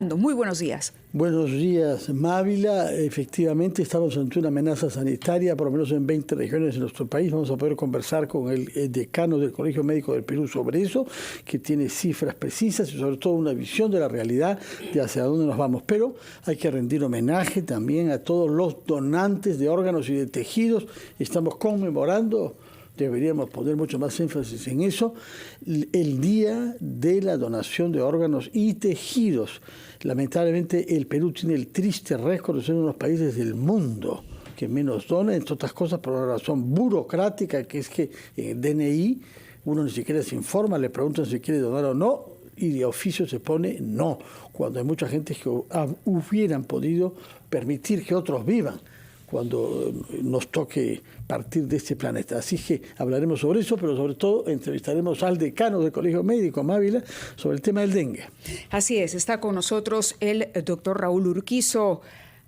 Muy buenos días. Buenos días, Mávila. Efectivamente, estamos ante una amenaza sanitaria, por lo menos en 20 regiones de nuestro país. Vamos a poder conversar con el decano del Colegio Médico del Perú sobre eso, que tiene cifras precisas y sobre todo una visión de la realidad de hacia dónde nos vamos. Pero hay que rendir homenaje también a todos los donantes de órganos y de tejidos. Estamos conmemorando, deberíamos poner mucho más énfasis en eso, el Día de la Donación de Órganos y Tejidos. Lamentablemente el Perú tiene el triste récord de ser uno de los países del mundo que menos dona, entre otras cosas por una razón burocrática, que es que en el DNI uno ni siquiera se informa, le preguntan si quiere donar o no, y de oficio se pone no, cuando hay mucha gente que hubieran podido permitir que otros vivan cuando nos toque partir de este planeta. Así que hablaremos sobre eso, pero sobre todo entrevistaremos al decano del Colegio Médico, Mávila, sobre el tema del dengue. Así es, está con nosotros el doctor Raúl Urquizo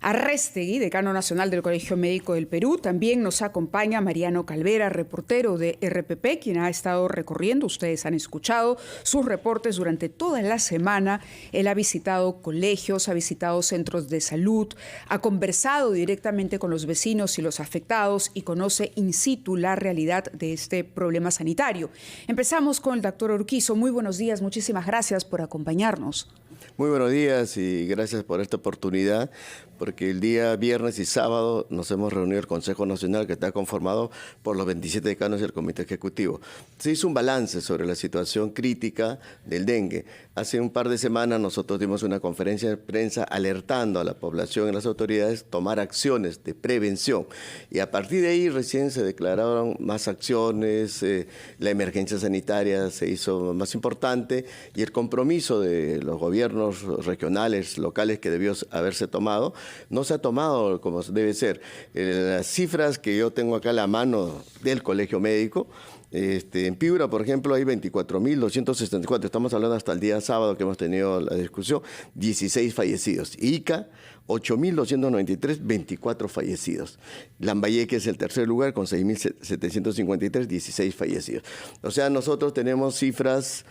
Arrestegui, decano nacional del Colegio Médico del Perú. También nos acompaña Mariano Calvera, reportero de RPP, quien ha estado recorriendo, ustedes han escuchado sus reportes durante toda la semana. Él ha visitado colegios, ha visitado centros de salud, ha conversado directamente con los vecinos y los afectados y conoce in situ la realidad de este problema sanitario. Empezamos con el doctor Urquizo. Muy buenos días, muchísimas gracias por acompañarnos. Muy buenos días y gracias por esta oportunidad, porque el día viernes y sábado nos hemos reunido el Consejo Nacional, que está conformado por los 27 decanos y el Comité Ejecutivo. Se hizo un balance sobre la situación crítica del dengue. Hace un par de semanas nosotros dimos una conferencia de prensa alertando a la población y a las autoridades tomar acciones de prevención. Y a partir de ahí recién se declararon más acciones, la emergencia sanitaria se hizo más importante y el compromiso de los gobiernos regionales, locales que debió haberse tomado, no se ha tomado como debe ser. Las cifras que yo tengo acá a la mano del Colegio Médico, en Piura, por ejemplo, hay 24.264, estamos hablando hasta el día sábado que hemos tenido la discusión, 16 fallecidos. Ica, 8.293, 24 fallecidos. Lambayeque es el tercer lugar con 6.753, 16 fallecidos. O sea, nosotros tenemos cifras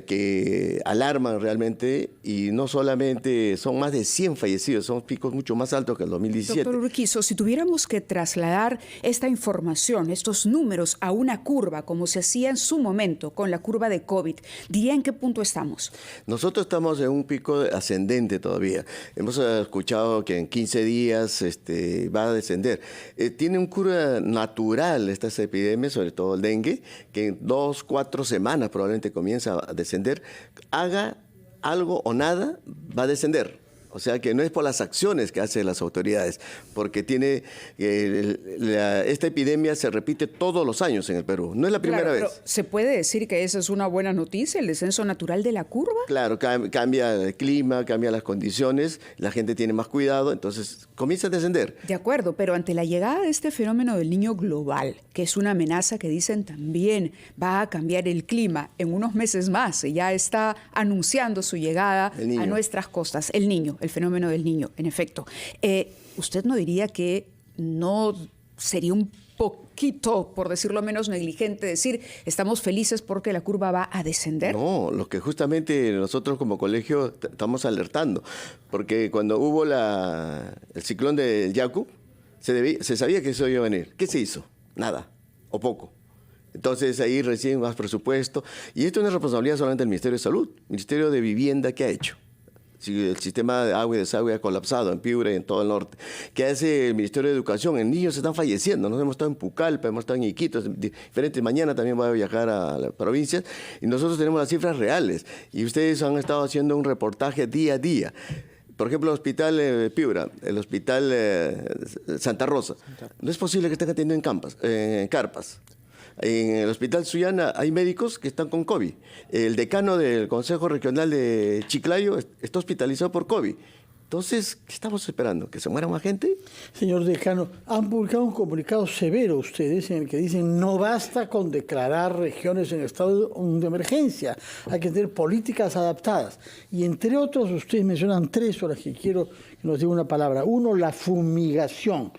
que alarman realmente y no solamente son más de 100 fallecidos, son picos mucho más altos que el 2017. Doctor Urquizo, si tuviéramos que trasladar esta información, estos números a una curva, como se hacía en su momento con la curva de COVID, ¿diría en qué punto estamos? Nosotros estamos en un pico ascendente todavía. Hemos escuchado que en 15 días va a descender. Tiene un curva natural estas epidemias, sobre todo el dengue, que en 2-4 semanas probablemente comienza a descender. Haga algo o nada, va a descender. O sea que no es por las acciones que hacen las autoridades, porque esta epidemia se repite todos los años en el Perú. No es la primera vez. Pero ¿se puede decir que esa es una buena noticia, el descenso natural de la curva? Claro, cambia el clima, cambia las condiciones, la gente tiene más cuidado, entonces comienza a descender. De acuerdo, pero ante la llegada de este fenómeno del Niño global, que es una amenaza que dicen también va a cambiar el clima en unos meses más, ya está anunciando su llegada a nuestras costas, el fenómeno del Niño, en efecto. ¿Usted no diría que no sería un poquito, por decirlo menos, negligente decir estamos felices porque la curva va a descender? No, lo que justamente nosotros como colegio estamos alertando, porque cuando hubo el ciclón del Yaku, se sabía que eso iba a venir. ¿Qué se hizo? Nada, o poco. Entonces ahí recién más presupuesto, y esto no es responsabilidad solamente del Ministerio de Salud, el Ministerio de Vivienda, ¿qué ha hecho? Si el sistema de agua y desagüe ha colapsado en Piura y en todo el norte. ¿Qué hace el Ministerio de Educación? En niños se están falleciendo. Nos hemos estado en Pucallpa, hemos estado en Iquitos, diferentes. Mañana también voy a viajar a las provincias y nosotros tenemos las cifras reales. Y ustedes han estado haciendo un reportaje día a día. Por ejemplo, el hospital Piura, el hospital Santa Rosa. No es posible que estén atendiendo en carpas. En el Hospital Sullana hay médicos que están con COVID. El decano del Consejo Regional de Chiclayo está hospitalizado por COVID. Entonces, ¿qué estamos esperando? ¿Que se muera más gente? Señor decano, han publicado un comunicado severo ustedes en el que dicen no basta con declarar regiones en estado de emergencia, hay que tener políticas adaptadas. Y entre otros, ustedes mencionan 3 sobre las que quiero que nos diga una palabra. 1, la fumigación.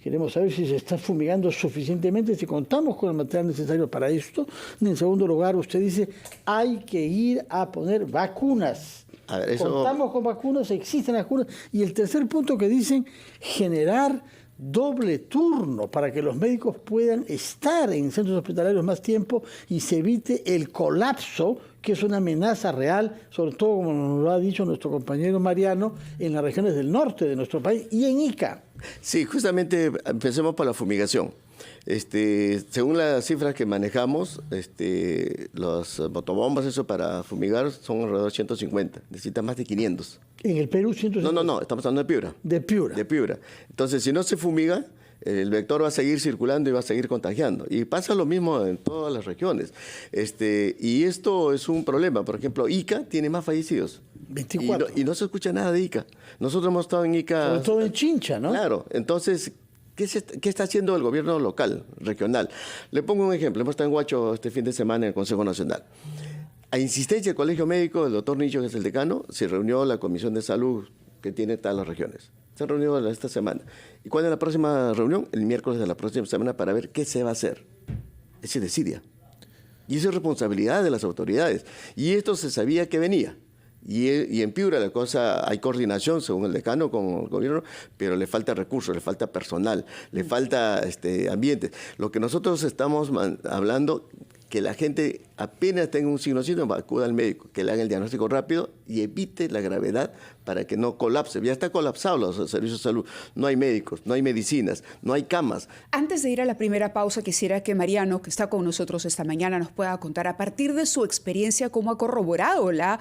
Queremos saber si se está fumigando suficientemente, si contamos con el material necesario para esto. En segundo lugar, usted dice hay que ir a poner vacunas. A ver, contamos con vacunas, existen vacunas. Y el tercer punto que dicen, generar doble turno para que los médicos puedan estar en centros hospitalarios más tiempo y se evite el colapso, que es una amenaza real, sobre todo, como nos lo ha dicho nuestro compañero Mariano, en las regiones del norte de nuestro país y en Ica. Sí, justamente empecemos por la fumigación. Según las cifras que manejamos, las motobombas, eso para fumigar, son alrededor de 150. Necesita más de 500. ¿En el Perú 150? No, estamos hablando de Piura. De Piura. De Piura. Entonces, si no se fumiga, el vector va a seguir circulando y va a seguir contagiando. Y pasa lo mismo en todas las regiones. Y esto es un problema. Por ejemplo, Ica tiene más fallecidos. 24. Y no se escucha nada de Ica. Nosotros hemos estado en Ica... Sobre todo en Chincha, ¿no? Claro. Entonces, ¿qué está haciendo el gobierno local, regional? Le pongo un ejemplo. Hemos estado en Huacho este fin de semana en el Consejo Nacional. A insistencia del Colegio Médico, el doctor Nicho, que es el decano, se reunió la Comisión de Salud que tiene todas las regiones. Se reunió esta semana. ¿Y cuándo es la próxima reunión? El miércoles de la próxima semana para ver qué se va a hacer. Se decide. Y eso es responsabilidad de las autoridades. Y esto se sabía que venía. Y en Piura la cosa, hay coordinación según el decano con el gobierno, pero le falta recursos, le falta personal, le falta ambiente. Lo que nosotros estamos hablando, que la gente apenas tenga un signo de síntoma, acuda al médico, que le haga el diagnóstico rápido y evite la gravedad para que no colapse. Ya está colapsado los servicios de salud. No hay médicos, no hay medicinas, no hay camas. Antes de ir a la primera pausa, quisiera que Mariano, que está con nosotros esta mañana, nos pueda contar a partir de su experiencia cómo ha corroborado la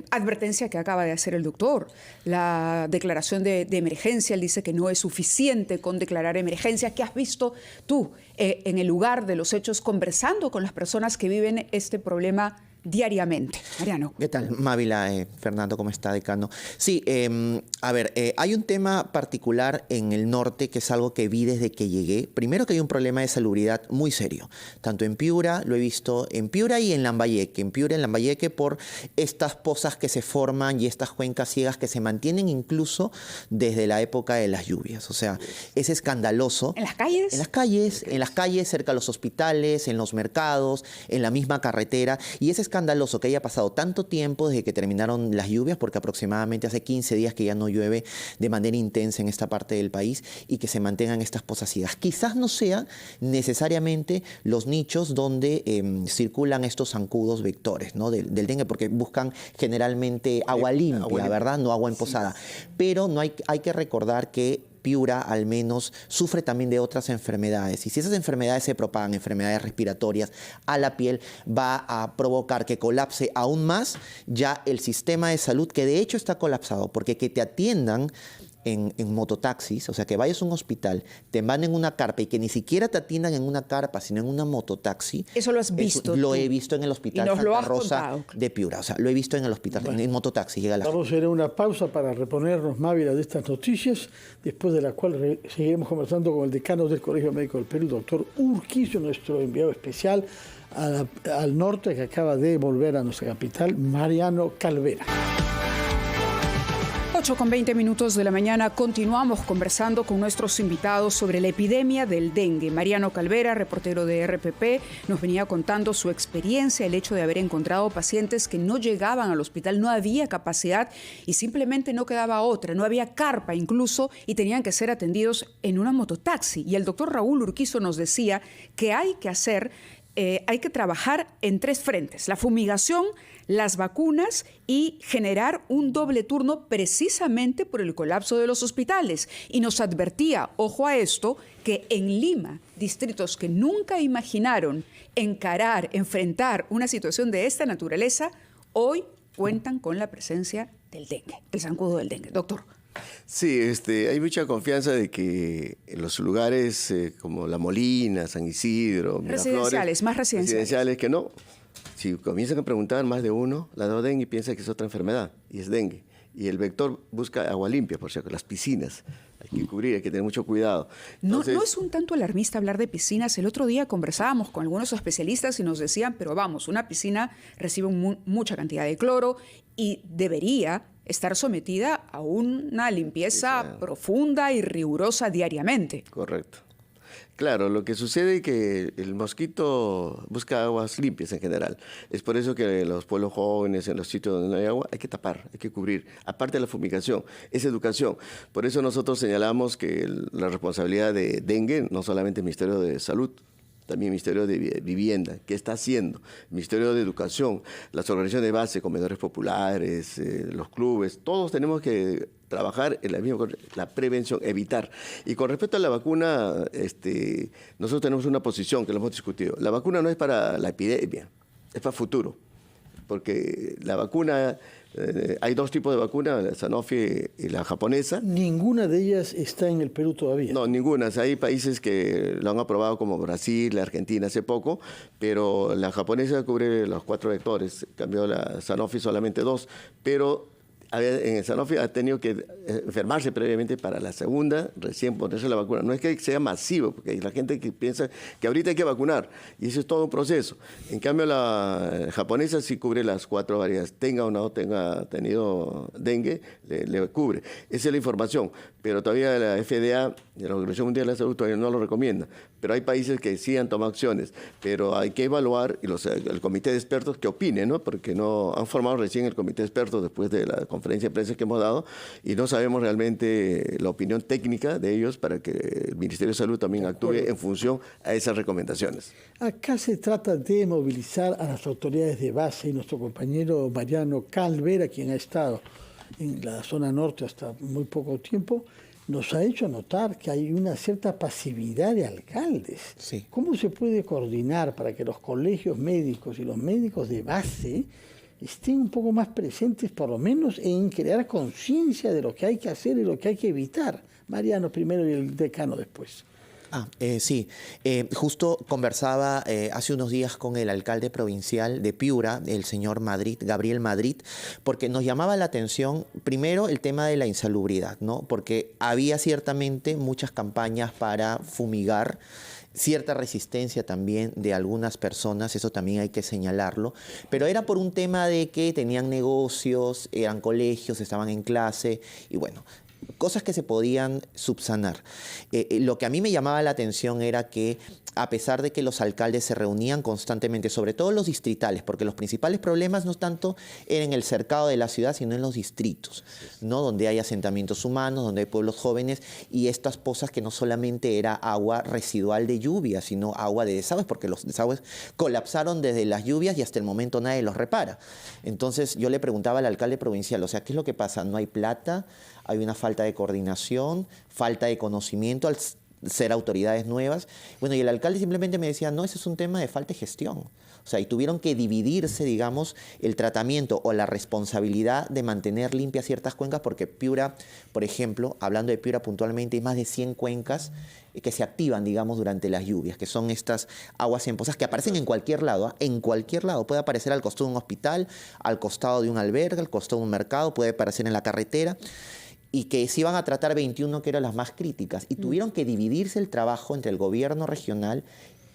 advertencia que acaba de hacer el doctor. La declaración de emergencia, él dice que no es suficiente con declarar emergencia. ¿Qué has visto tú en el lugar de los hechos conversando con las personas que viven este problema diariamente? Mariano. ¿Qué tal? Mávila, Fernando, ¿cómo está, decano? Sí, hay un tema particular en el norte que es algo que vi desde que llegué. Primero, que hay un problema de salubridad muy serio. Tanto en Piura, lo he visto en Piura y en Lambayeque. En Piura y en Lambayeque por estas pozas que se forman y estas cuencas ciegas que se mantienen incluso desde la época de las lluvias. O sea, es escandaloso. ¿En las calles? En las calles, cerca de los hospitales, en los mercados, en la misma carretera. Y es escandaloso que haya pasado tanto tiempo desde que terminaron las lluvias, porque aproximadamente hace 15 días que ya no llueve de manera intensa en esta parte del país, y que se mantengan estas pozas ciegas. Quizás no sean necesariamente los nichos donde circulan estos zancudos vectores, ¿no? del dengue, porque buscan generalmente agua limpia, ¿verdad? No agua emposada. Pero no hay que recordar que Piura al menos sufre también de otras enfermedades, y si esas enfermedades se propagan, enfermedades respiratorias a la piel, va a provocar que colapse aún más ya el sistema de salud, que de hecho está colapsado, porque que te atiendan en mototaxis, o sea, que vayas a un hospital, te van en una carpa y que ni siquiera te atiendan en una carpa, sino en una mototaxi. ¿Eso lo has visto? Lo he visto en el hospital Santa Rosa de Piura. O sea, lo he visto en el hospital, en mototaxi. Llega la Vamos a ir a una pausa para reponernos, Mávila, de estas noticias, después de la cual seguiremos conversando con el decano del Colegio Médico del Perú, doctor Urquizo, nuestro enviado especial al norte, que acaba de volver a nuestra capital, Mariano Calvera. 8:20 de la mañana, continuamos conversando con nuestros invitados sobre la epidemia del dengue. Mariano Calvera, reportero de RPP, nos venía contando su experiencia, el hecho de haber encontrado pacientes que no llegaban al hospital, no había capacidad y simplemente no quedaba otra, no había carpa incluso, y tenían que ser atendidos en una mototaxi. Y el doctor Raúl Urquizo nos decía que hay que trabajar en 3 frentes: la fumigación, las vacunas y generar un doble turno precisamente por el colapso de los hospitales. Y nos advertía, ojo a esto, que en Lima, distritos que nunca imaginaron enfrentar una situación de esta naturaleza, hoy cuentan con la presencia del dengue, el zancudo del dengue. Doctor. Sí, hay mucha confianza de que en los lugares como La Molina, San Isidro, Miraflores, más residenciales que no. Si comienzan a preguntar más de uno, la da dengue y piensa que es otra enfermedad, y es dengue. Y el vector busca agua limpia, por cierto, las piscinas. Hay que cubrir, hay que tener mucho cuidado. Entonces, no es un tanto alarmista hablar de piscinas. El otro día conversábamos con algunos especialistas y nos decían, pero vamos, una piscina recibe mucha cantidad de cloro y debería estar sometida a una limpieza profunda y rigurosa diariamente. Correcto. Claro, lo que sucede es que el mosquito busca aguas limpias en general. Es por eso que en los pueblos jóvenes, en los sitios donde no hay agua, hay que tapar, hay que cubrir. Aparte de la fumigación, es educación. Por eso nosotros señalamos que la responsabilidad de dengue no solamente el Ministerio de Salud, también el Ministerio de Vivienda, ¿qué está haciendo? El Ministerio de Educación, las organizaciones de base, comedores populares, los clubes, todos tenemos que trabajar en la prevención, evitar. Y con respecto a la vacuna, nosotros tenemos una posición que lo hemos discutido. La vacuna no es para la epidemia, es para futuro, porque la vacuna... hay dos tipos de vacunas, la Sanofi y la japonesa. Ninguna de ellas está en el Perú todavía. No, ninguna. Hay países que lo han aprobado como Brasil, Argentina hace poco, pero la japonesa cubre los 4 vectores, cambió la Sanofi solamente 2, pero en el Sanofi ha tenido que enfermarse previamente para la segunda, recién ponerse la vacuna. No es que sea masivo, porque hay la gente que piensa que ahorita hay que vacunar, y eso es todo un proceso. En cambio, la japonesa sí cubre las 4 variedades. Tenga o no tenga tenido dengue, le cubre. Esa es la información, pero todavía la FDA, la Organización Mundial de la Salud, todavía no lo recomienda. Pero hay países que sí han tomado acciones, pero hay que evaluar, y el comité de expertos que opine, ¿no? Porque no han formado recién el comité de expertos después de la conferencia de prensa que hemos dado, y no sabemos realmente la opinión técnica de ellos para que el Ministerio de Salud también actúe en función a esas recomendaciones. Acá se trata de movilizar a las autoridades de base, y nuestro compañero Mariano Calvera, quien ha estado en la zona norte hasta muy poco tiempo, nos ha hecho notar que hay una cierta pasividad de alcaldes. Sí. ¿Cómo se puede coordinar para que los colegios médicos y los médicos de base estén un poco más presentes, por lo menos en crear conciencia de lo que hay que hacer y lo que hay que evitar? Mariano primero y el decano después. Sí, justo conversaba hace unos días con el alcalde provincial de Piura, el señor Gabriel Madrid, porque nos llamaba la atención primero el tema de la insalubridad, ¿no? Porque había ciertamente muchas campañas para fumigar, cierta resistencia también de algunas personas, eso también hay que señalarlo, pero era por un tema de que tenían negocios, eran colegios, estaban en clase y bueno, cosas que se podían subsanar. Lo que a mí me llamaba la atención era que a pesar de que los alcaldes se reunían constantemente, sobre todo los distritales, porque los principales problemas no tanto eran en el cercado de la ciudad, sino en los distritos, ¿no? Donde hay asentamientos humanos, donde hay pueblos jóvenes y estas pozas que no solamente era agua residual de lluvia, sino agua de desagües, porque los desagües colapsaron desde las lluvias y hasta el momento nadie los repara. Entonces yo le preguntaba al alcalde provincial, o sea, ¿qué es lo que pasa? ¿No hay plata? ¿Hay una falta de coordinación? ¿Falta de conocimiento al ser autoridades nuevas? Bueno, y el alcalde simplemente me decía, no, ese es un tema de falta de gestión. O sea, y tuvieron que dividirse, digamos, el tratamiento o la responsabilidad de mantener limpias ciertas cuencas, porque Piura, por ejemplo, hablando de Piura puntualmente, hay más de 100 cuencas que se activan, digamos, durante las lluvias, que son estas aguas en pozas que aparecen en cualquier lado, ¿eh? En cualquier lado. Puede aparecer al costado de un hospital, al costado de un albergue, al costado de un mercado, puede aparecer en la carretera, y que se iban a tratar 21 que eran las más críticas. Y tuvieron que dividirse el trabajo entre el gobierno regional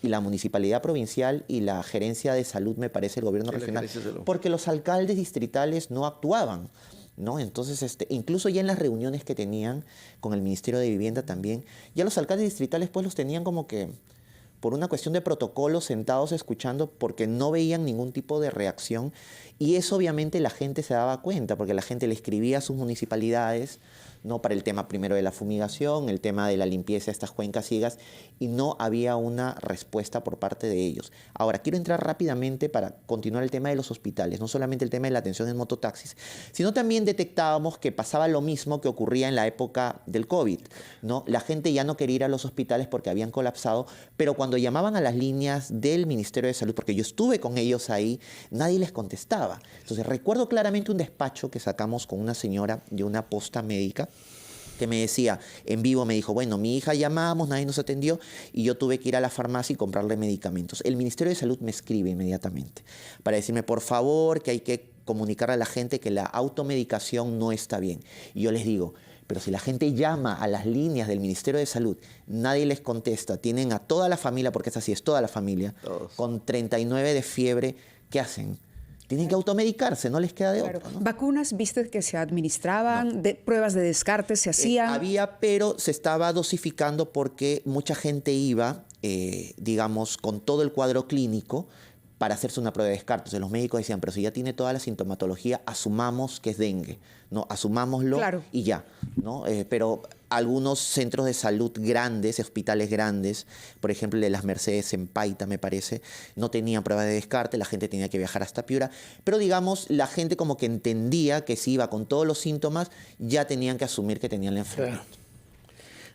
y la municipalidad provincial y la gerencia de salud, me parece, el gobierno regional, porque los alcaldes distritales no actuaban, ¿no? Entonces, incluso ya en las reuniones que tenían con el Ministerio de Vivienda también, ya los alcaldes distritales pues los tenían como que por una cuestión de protocolo sentados escuchando porque no veían ningún tipo de reacción y eso obviamente la gente se daba cuenta porque la gente le escribía a sus municipalidades, ¿no? Para el tema primero de la fumigación, el tema de la limpieza de estas cuencas ciegas y no había una respuesta por parte de ellos. Ahora, quiero entrar rápidamente para continuar el tema de los hospitales, no solamente el tema de la atención en mototaxis, sino también detectábamos que pasaba lo mismo que ocurría en la época del COVID, ¿no? La gente ya no quería ir a los hospitales porque habían colapsado, pero cuando llamaban a las líneas del Ministerio de Salud, porque yo estuve con ellos ahí, nadie les contestaba. Entonces, recuerdo claramente un despacho que sacamos con una señora de una posta médica que me decía, en vivo me dijo, bueno, mi hija llamamos, nadie nos atendió y yo tuve que ir a la farmacia y comprarle medicamentos. El Ministerio de Salud me escribe inmediatamente para decirme, por favor, que hay que comunicar a la gente que la automedicación no está bien. Y yo les digo, pero si la gente llama a las líneas del Ministerio de Salud, nadie les contesta, tienen a toda la familia, porque es así, es toda la familia, con 39 de fiebre, ¿qué hacen? tienen que automedicarse, no les queda de otra, ¿no? ¿Vacunas viste que se administraban? No. ¿Pruebas de descarte se hacían? Había, pero se estaba dosificando porque mucha gente iba, digamos, con todo el cuadro clínico para hacerse una prueba de descarte. Entonces los médicos decían, pero si ya tiene toda la sintomatología, asumamos que es dengue, ¿no? Asumámoslo y ya, ¿no? Pero algunos centros de salud grandes, hospitales grandes, por ejemplo el de las Mercedes en Paita, me parece, no tenían pruebas de descarte, la gente tenía que viajar hasta Piura, pero digamos, la gente como que entendía que si iba con todos los síntomas, ya tenían que asumir que tenían la enfermedad. Claro.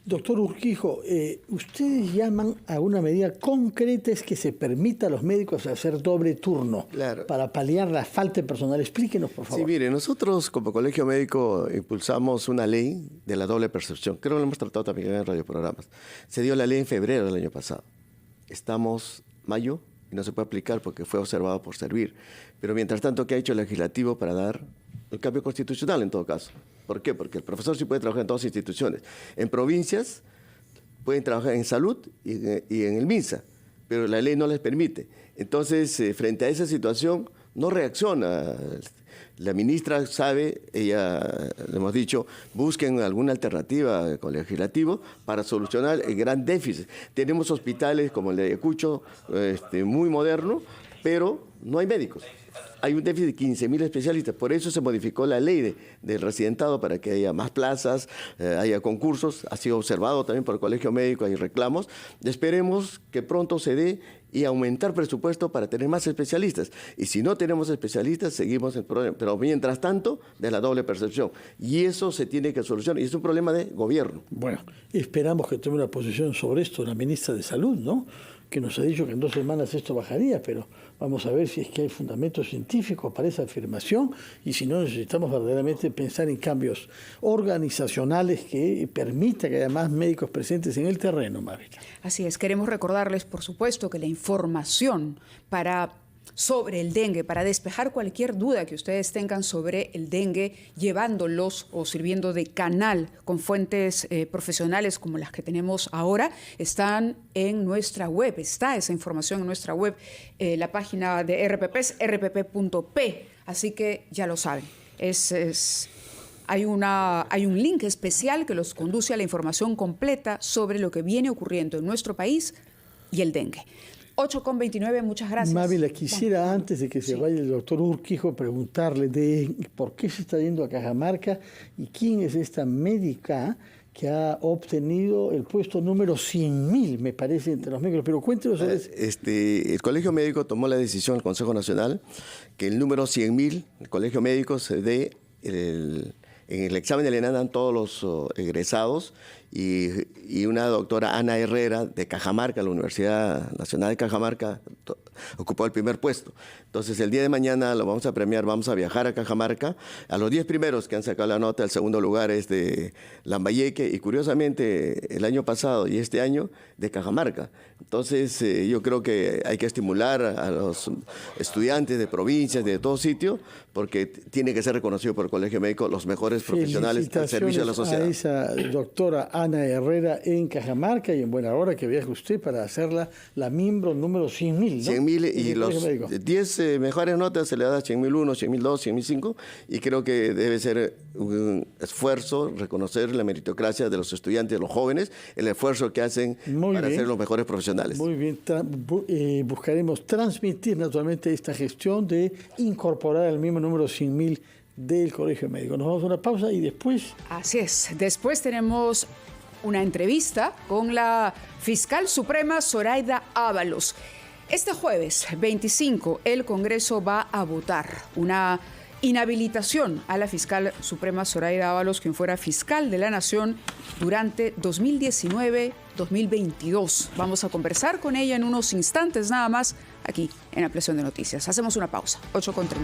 Doctor Urquijo, ustedes llaman a una medida concreta es que se permita a los médicos hacer doble turno para paliar la falta de personal. Explíquenos, por favor. Sí, mire, nosotros como Colegio Médico impulsamos una ley de la doble percepción. Creo que lo hemos tratado también en radioprogramas. Se dio la ley en febrero del año pasado. Estamos mayo y no se puede aplicar porque fue observado por servir. Pero mientras tanto, ¿qué ha hecho el legislativo para dar el cambio constitucional en todo caso? ¿Por qué? Porque el profesor sí puede trabajar en todas las instituciones. En provincias pueden trabajar en salud y en el MINSA, pero la ley no les permite. Entonces, frente a esa situación, no reacciona. La ministra sabe, ella, le hemos dicho, busquen alguna alternativa con el legislativo para solucionar el gran déficit. Tenemos hospitales como el de Ayacucho, muy moderno, pero no hay médicos. Hay un déficit de 15.000 especialistas, por eso se modificó la ley del residentado para que haya más plazas, haya concursos, ha sido observado también por el Colegio Médico, hay reclamos. Esperemos que pronto se dé y aumentar presupuesto para tener más especialistas. Y si no tenemos especialistas, seguimos el problema. Pero mientras tanto, de la doble percepción. Y eso se tiene que solucionar. Y es un problema de gobierno. Bueno, esperamos que tome una posición sobre esto la ministra de Salud, ¿no? Que nos ha dicho que en 2 semanas esto bajaría, pero vamos a ver si es que hay fundamentos científicos para esa afirmación y si no necesitamos verdaderamente pensar en cambios organizacionales que permitan que haya más médicos presentes en el terreno, Mávila. Así es, queremos recordarles, por supuesto, que la información sobre el dengue, para despejar cualquier duda que ustedes tengan sobre el dengue, llevándolos o sirviendo de canal con fuentes profesionales como las que tenemos ahora, están en nuestra web, está esa información en nuestra web, la página de RPP es rpp.p, así que ya lo saben, hay un link especial que los conduce a la información completa sobre lo que viene ocurriendo en nuestro país y el dengue. 8:29, muchas gracias. Mávila, quisiera antes de que se vaya el doctor Urquijo preguntarle de por qué se está yendo a Cajamarca y quién es esta médica que ha obtenido el puesto número 100.000, me parece, entre los médicos. Pero cuéntenos sobre eso. El Colegio Médico tomó la decisión, el Consejo Nacional, que el número 100.000, el Colegio Médico se dé en el examen del ENADAN todos los egresados y una doctora Ana Herrera de Cajamarca, la Universidad Nacional de Cajamarca, ocupó el primer puesto. Entonces el día de mañana lo vamos a premiar, vamos a viajar a Cajamarca. A los 10 primeros que han sacado la nota, el segundo lugar es de Lambayeque y curiosamente el año pasado y este año de Cajamarca. Entonces yo creo que hay que estimular a los estudiantes de provincias, de todo sitio, porque tiene que ser reconocido por el Colegio Médico los mejores profesionales al servicio de la sociedad. A esa doctora Ana Herrera en Cajamarca y en buena hora que viaje usted para hacerla la miembro número 100.000, ¿no? 100.000 y los 10 mejores notas se le da 100.001, 100.002, 100.005 y creo que debe ser un esfuerzo reconocer la meritocracia de los estudiantes, de los jóvenes, el esfuerzo que hacen para ser los mejores profesionales. Muy bien, buscaremos transmitir naturalmente esta gestión de incorporar el mismo número 100.000 del Colegio Médico. Nos vamos a una pausa y después... Así es, después tenemos una entrevista con la fiscal suprema Zoraida Ábalos. Este jueves 25 el Congreso va a votar una inhabilitación a la fiscal suprema Zoraida Ábalos, quien fuera fiscal de la Nación durante 2019-2022. Vamos a conversar con ella en unos instantes nada más aquí en Ampliación de Noticias. Hacemos una pausa, 8:30.